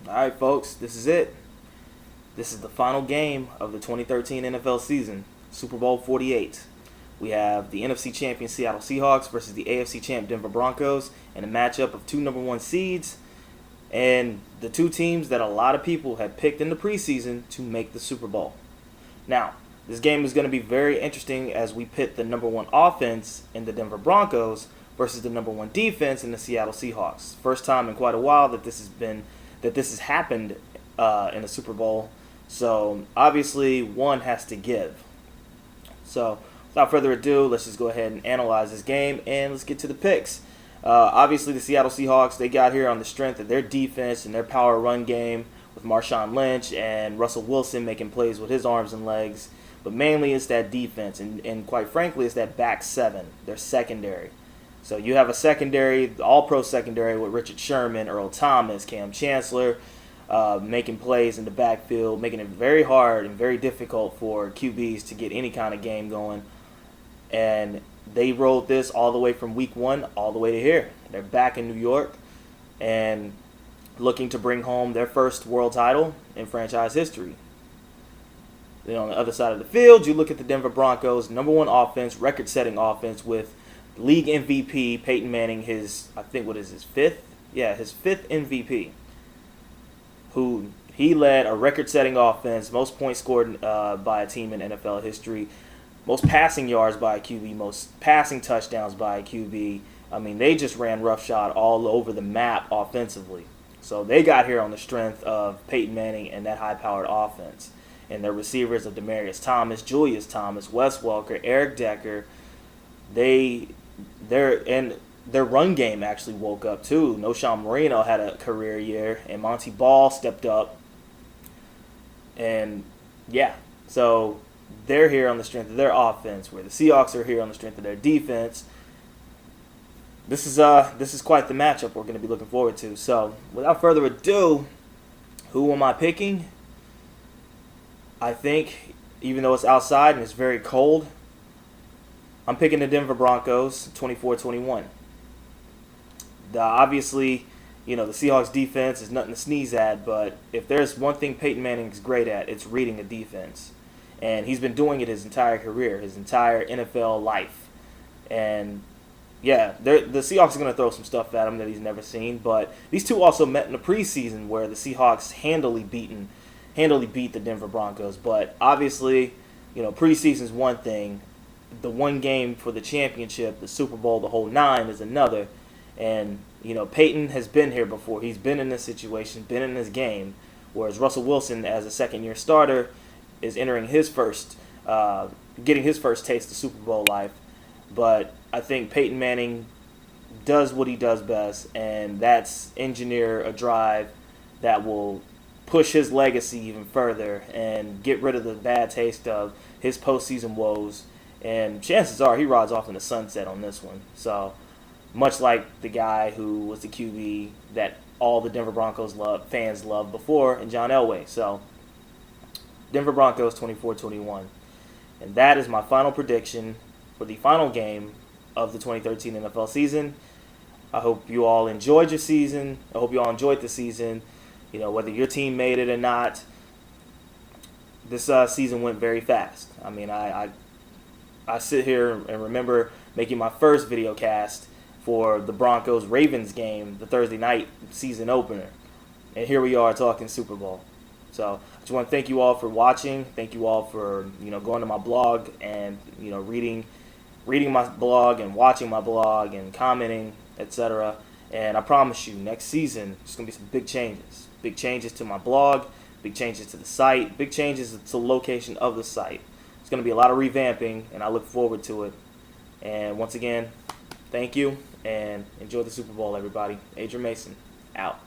All right, folks, this is it. This is the final game of the 2013 NFL season, Super Bowl 48. We have the NFC champion Seattle Seahawks versus the AFC champ Denver Broncos in a matchup of two number one seeds and the two teams that a lot of people had picked in the preseason to make the Super Bowl. Now, this game is going to be very interesting as we pit the number one offense in the Denver Broncos versus the number one defense in the Seattle Seahawks. First time in quite a while that this has happened in a Super Bowl. So obviously one has to give. So without further ado, let's just go ahead and analyze this game and let's get to the picks. Obviously the Seattle Seahawks, they got here on the strength of their defense and their power run game with Marshawn Lynch and Russell Wilson making plays with his arms and legs. But mainly it's that defense and quite frankly it's that back seven, their secondary. So you have a secondary, all-pro secondary with Richard Sherman, Earl Thomas, Cam Chancellor, making plays in the backfield, making it very hard and very difficult for QBs to get any kind of game going. And they rolled this all the way from week one all the way to here. They're back in New York and looking to bring home their first world title in franchise history. Then on the other side of the field, you look at the Denver Broncos, number one offense, record-setting offense with league MVP Peyton Manning, his fifth MVP, who he led a record-setting offense, most points scored by a team in NFL history, most passing yards by a QB, most passing touchdowns by a QB. I mean, they just ran roughshod all over the map offensively. So they got here on the strength of Peyton Manning and that high-powered offense. And their receivers of Demaryius Thomas, Julius Thomas, Wes Welker, Eric Decker, their run game actually woke up too. No Sean Marino had a career year, and Monty Ball stepped up. And yeah, so they're here on the strength of their offense, where the Seahawks are here on the strength of their defense. This is quite the matchup we're going to be looking forward to. So without further ado, who am I picking? I think, even though it's outside and it's very cold, I'm picking the Denver Broncos 24-21. Obviously, the Seahawks defense is nothing to sneeze at, but if there's one thing Peyton Manning is great at, it's reading a defense. And he's been doing it his entire career, his entire NFL life. And yeah, the Seahawks are going to throw some stuff at him that he's never seen, but these two also met in the preseason where the Seahawks handily beat the Denver Broncos. But obviously, preseason's one thing. The one game for the championship, the Super Bowl, the whole nine is another. And, Peyton has been here before. He's been in this situation, been in this game, whereas Russell Wilson, as a second-year starter, is entering getting his first taste of Super Bowl life. But I think Peyton Manning does what he does best, and that's engineer a drive that will push his legacy even further and get rid of the bad taste of his postseason woes. And chances are he rides off in the sunset on this one. So much like the guy who was the QB that all the Denver Broncos fans loved before, and John Elway. So Denver Broncos 24-21. And that is my final prediction for the final game of the 2013 NFL season. I hope you all enjoyed your season. I hope you all enjoyed the season. Whether your team made it or not, this season went very fast. I mean, I sit here and remember making my first video cast for the Broncos-Ravens game, the Thursday night season opener. And here we are talking Super Bowl. So I just want to thank you all for watching. Thank you all for, going to my blog and, reading my blog and watching my blog and commenting, etc. And I promise you, next season, there's going to be some big changes. Big changes to my blog, big changes to the site, big changes to the location of the site. It's going to be a lot of revamping, and I look forward to it. And once again, thank you, and enjoy the Super Bowl, everybody. Adrian Mason, out.